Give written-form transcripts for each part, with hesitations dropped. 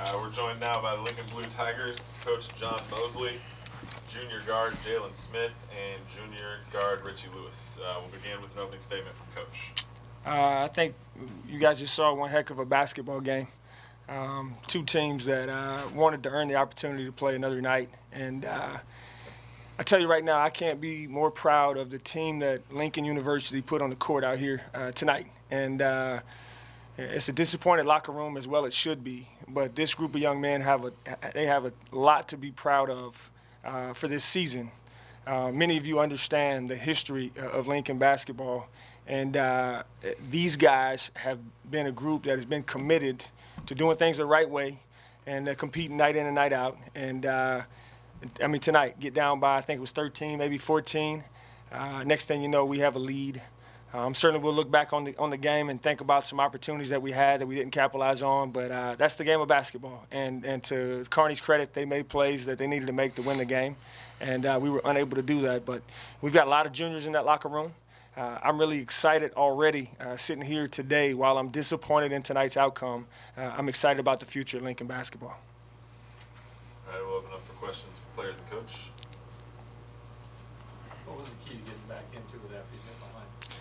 We're joined now by the Lincoln Blue Tigers, Coach John Mosley, junior guard Jalen Smith, and junior guard Richie Lewis. We'll begin with an opening statement from Coach. I think you guys just saw one heck of a basketball game. Two teams that wanted to earn the opportunity to play another night. And I tell you right now, I can't be more proud of the team that Lincoln University put on the court out here tonight. And it's a disappointed locker room, as well it should be. But this group of young men have a lot to be proud of for this season. Many of you understand the history of Lincoln basketball, and these guys have been a group that has been committed to doing things the right way and competing night in and night out. And tonight, get down by, I think it was 13, maybe 14. Next thing you know, we have a lead. Certainly we'll look back on the game and think about some opportunities that we had that we didn't capitalize on, but that's the game of basketball. And to Kearney's credit, they made plays that they needed to make to win the game, and we were unable to do that. But we've got a lot of juniors in that locker room. I'm really excited already sitting here today. While I'm disappointed in tonight's outcome, I'm excited about the future of Lincoln basketball. All right, we'll open up for questions for players and coach. What was the key to getting back into it after you got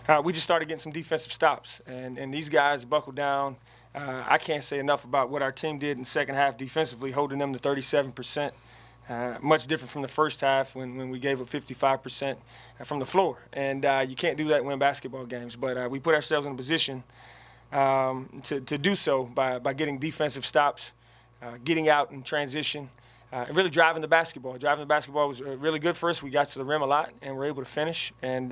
behind? We just started getting some defensive stops, and these guys buckled down. I can't say enough about what our team did in the second half defensively, holding them to 37%. Much different from the first half when we gave up 55% from the floor. And you can't do that and win basketball games. But we put ourselves in a position to do so by getting defensive stops, getting out in transition, and really driving the basketball. Driving the basketball was really good for us. We got to the rim a lot and were able to finish. And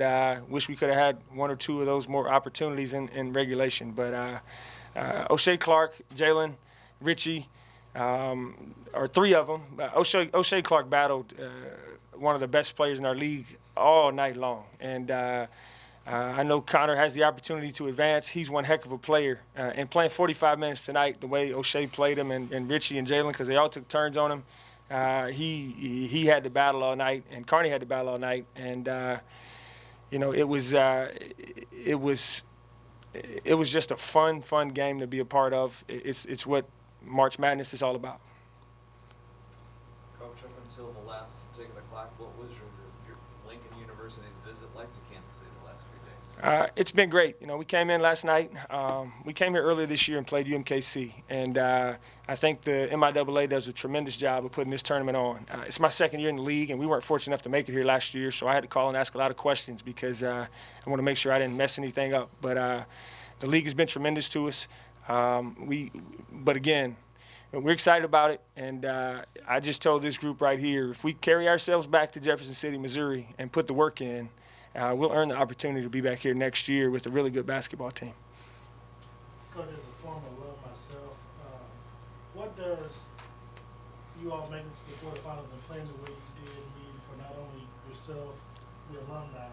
wish we could have had one or two of those more opportunities in regulation. But O'Shea Clark, Jalen, Richie, or three of them. O'Shea Clark battled one of the best players in our league all night long. And I know Connor has the opportunity to advance. He's one heck of a player. And playing 45 minutes tonight, the way O'Shea played him, and Richie and Jalen, because they all took turns on him, he had to battle all night, and Kearney had to battle all night. And, it was just a fun game to be a part of. It's what March Madness is all about. Coach, up until the last tick of the clock, what was your Lincoln University's visit like to Kansas City the last few days? It's been great. We came in last night. We came here earlier this year and played UMKC, and I think the MIAA does a tremendous job of putting this tournament on. It's my second year in the league, and we weren't fortunate enough to make it here last year, so I had to call and ask a lot of questions because I want to make sure I didn't mess anything up. But the league has been tremendous to us. But again, we're excited about it, and I just told this group right here, if we carry ourselves back to Jefferson City, Missouri, and put the work in, we'll earn the opportunity to be back here next year with a really good basketball team. Coach, as a former alum myself, what does you all making to the quarterfinals and playing the way you did mean for not only yourself, the alumni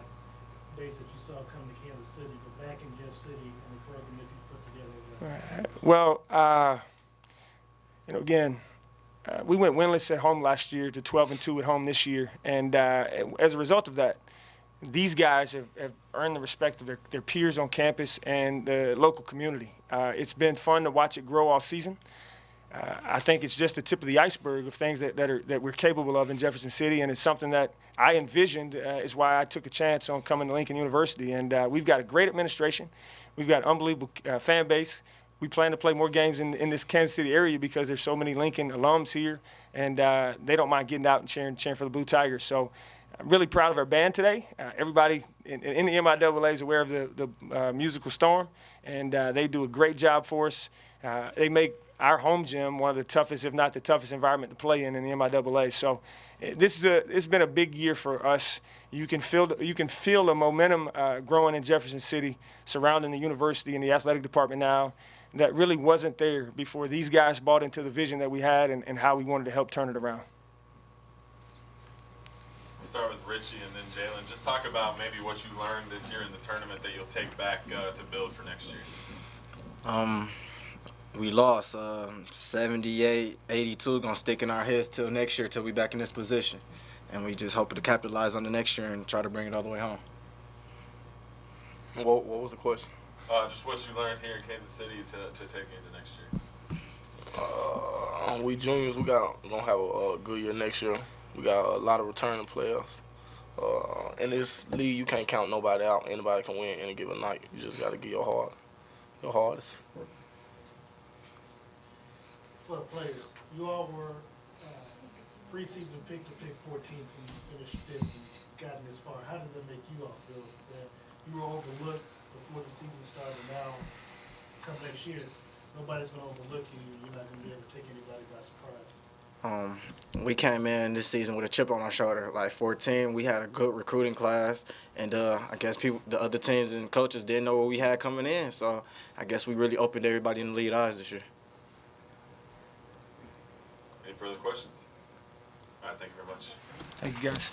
base that you saw come to Kansas City, but back in Jeff City and the program that you put together? Well, again, we went winless at home last year to 12-2 at home this year, and as a result of that, these guys have earned the respect of their peers on campus and the local community. It's been fun to watch it grow all season. I think it's just the tip of the iceberg of things that we're capable of in Jefferson City, and it's something that I envisioned is why I took a chance on coming to Lincoln University. And we've got a great administration. We've got an unbelievable fan base. We plan to play more games in this Kansas City area because there's so many Lincoln alums here, and they don't mind getting out and cheering for the Blue Tigers. So I'm really proud of our band today. Everybody in the MIAA is aware of the musical Storm, and they do a great job for us. They make our home gym one of the toughest, if not the toughest environment to play in the MIAA. So it's been a big year for us. You can feel the momentum growing in Jefferson City surrounding the university and the athletic department now that really wasn't there before these guys bought into the vision that we had and how we wanted to help turn it around. We'll start with Richie and then Jalen. Just talk about maybe what you learned this year in the tournament that you'll take back to build for next year. We lost 78-82, gonna stick in our heads till next year till we back in this position. And we just hope to capitalize on the next year and try to bring it all the way home. What was the question? Just what you learned here in Kansas City to take into next year. We juniors, we gonna have a good year next year. We got a lot of returning players. In this league, you can't count nobody out. Anybody can win any given night. You just got to give your hardest. For the players, you all were preseason picked to pick 14th and you finished 5th and gotten this far. How does that make you all feel that you were overlooked before the season started? Now, come next year, nobody's going to overlook you. You're not going to be able to take anybody by surprise. We came in this season with a chip on our shoulder. Like 14, we had a good recruiting class, and I guess the other teams and coaches didn't know what we had coming in. So I guess we really opened everybody in the league eyes this year. Any further questions? All right, thank you very much. Thank you, guys.